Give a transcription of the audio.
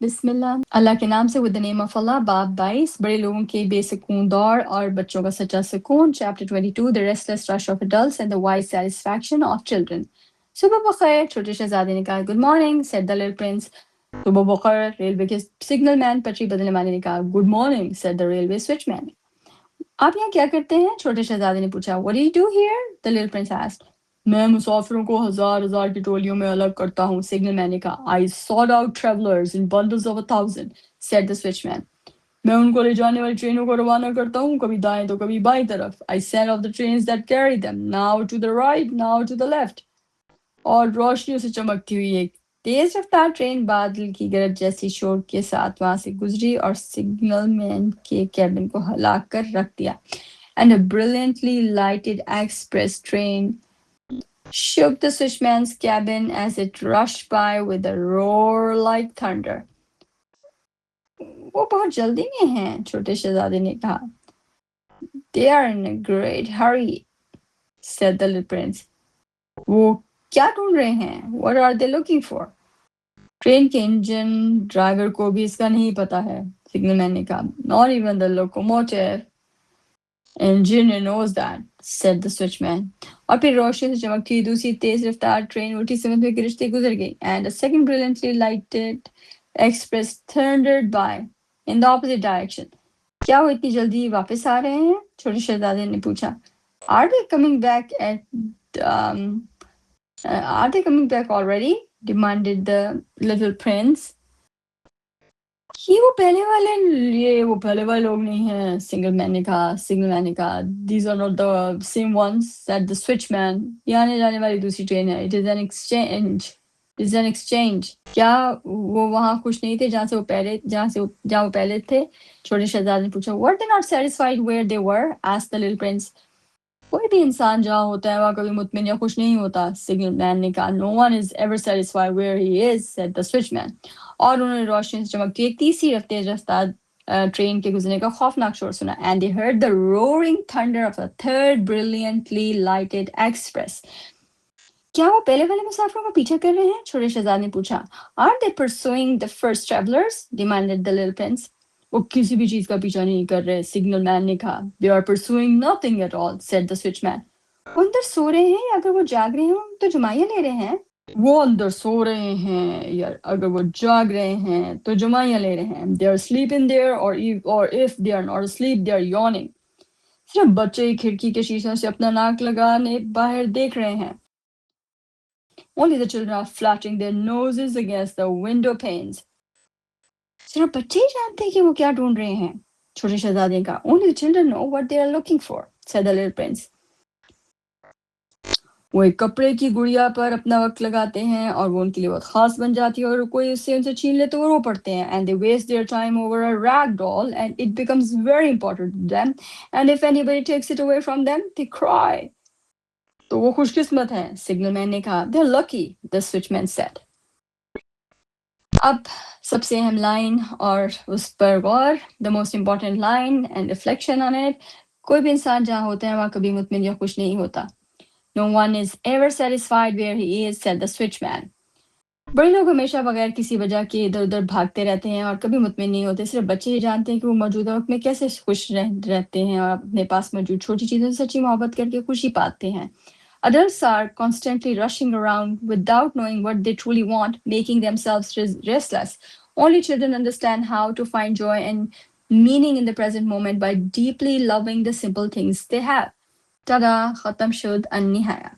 बिस्मिल्लाह, अल्लाह के नाम से विद द नेम ऑफ अल्लाह। बाब 22, बड़े लोगों के बेसुकून दौड़ और बच्चों का सच्चा सुकून। Chapter 22, the restless rush of adults and the wise satisfaction of children. सुबह बखैर, छोटे शहजादे ने कहा। Good morning said the little Prince. सुबह बखैर, रेलवे के सिग्नल मैन पटरी बदलने वाले ने कहा। Good morning said the railway switchman. आप यहाँ क्या करते हैं? छोटे शहजादे ने पूछा। What do you do here? The little Prince asked. मैं मुसाफिरों को हजार हजार की टोलियों में अलग करता हूँ, सिग्नल मैन ने कहा। I sort out travellers in bundles of 1,000 said the switchman. मैं उनको ले जाने वाली ट्रेनों को रवाना करता हूँ, कभी दाएं तो कभी बाईं तरफ। I send off the trains that carry them, now to the right, now to the left. और रोशनियों से चमकती हुई एक तेज रफ्तार ट्रेन बादल की गरज जैसी शोर के साथ वहां से गुजरी और सिग्नल मैन के कैबिन को हिला कर रख दिया। And a brilliantly lighted express train shook the switchman's cabin as it rushed by with a roar like thunder. वो बहुत जल्दी में हैं, छोटे शहजादे ने कहा। They are in a great hurry, said the little prince. वो क्या ढूंढ रहे हैं? What are they looking for? Train के इंजन ड्राइवर को भी इसका नहीं पता है, सिग्नलमैन ने कहा। Not even the locomotive engineer knows that, said the switchman. और फिर रोशनी से चमकती हुई दूसरी तेज रफ्तार ट्रेन उल्टी सड़क में गिरते गुजर गई। And a second brilliantly lighted express thundered by in the opposite direction. क्या वो इतनी जल्दी वापस आ रहे हैं? छोटे शहजादे ने पूछा। Are they coming back are they coming back already? Demanded the little prince. वो पहले वाले लोग नहीं हैं, सिग्नलमैन ने कहा। These are not the same ones, said the switchman. ये आने जाने वाली दूसरी ट्रेन है। It is an exchange. क्या वो वहाँ खुश नहीं थे जहाँ वो पहले थे? छोटे शहजादे ने पूछा। Were they not satisfied where they were? asked the little prince. कोई भी इंसान जहाँ होता है वहाँ कभी मुतमिन या खुश नहीं होता, सिग्नलमैन ने कहा। No one is ever satisfied where he is, said the switchman. और उन्होंने रोशनी से चमकती एक तीसरी तेज रफ्तार ट्रेन के गुजरने का खौफनाक शोर सुना। And they heard the roaring thunder of a third brilliantly lighted express. क्या वो पहले वाले मुसाफिरों का पीछा कर रहे हैं? छोटे शहजादे ने पूछा। Are they pursuing the first travelers? demanded the little prince. वो किसी भी चीज का पीछा नहीं कर रहे, सिग्नल मैन ने कहा। They are pursuing nothing at all, said the switchman. वो अंदर सो रहे हैं या अगर वो जाग रहे हैं तो जुमाइयां ले रहे हैं? वो अंदर सो रहे हैं या अगर वो जाग रहे हैं तो जुमाइयां ले रहे हैं। They are sleeping there or if they are not asleep, they are yawning. सिर्फ बच्चे खिड़की के शीशों से अपना नाक लगाने बाहर देख रहे हैं। Only the children are flapping their noses against the window panes. सिर्फ बच्चे ही जानते हैं कि वो क्या ढूंढ रहे हैं, छोटे शहजादे का। Only the children know what they are looking for, said the little prince. वो एक कपड़े की गुड़िया पर अपना वक्त लगाते हैं और वो उनके लिए बहुत खास बन जाती है और कोई उससे उनसे छीन ले तो वो रो पड़ते हैं। And they waste their time over a rag doll and it becomes very important to them. And if anybody takes it away from them, they cry. तो वो खुशकिस्मत हैं, सिग्नलमैन ने कहा। They're lucky, the switchman said. अब सबसे अहम line और उस पर गौर। The most important line and reflection on it. कोई भी इंसान जहाँ होता है वहाँ कभी मुतमिन या खुश नहीं होता। No one is ever satisfied where he is, said the switchman. बड़े लोग हमेशा बगैर किसी वजह के इधर उधर भागते रहते हैं और कभी मुतमिन नहीं होते। सिर्फ बच्चे ही जानते हैं कि वो मौजूदा वक्त में कैसे खुश रहते हैं और अपने पास मौजूद छोटी चीज़ों से सच्ची मोहब्बत करके खुशी पाते हैं। Adults are constantly rushing around without knowing what they truly want, making themselves restless. Only children understand how to find joy and meaning in the present moment by deeply loving the simple things they have. Tada, khatam shud an nihaya.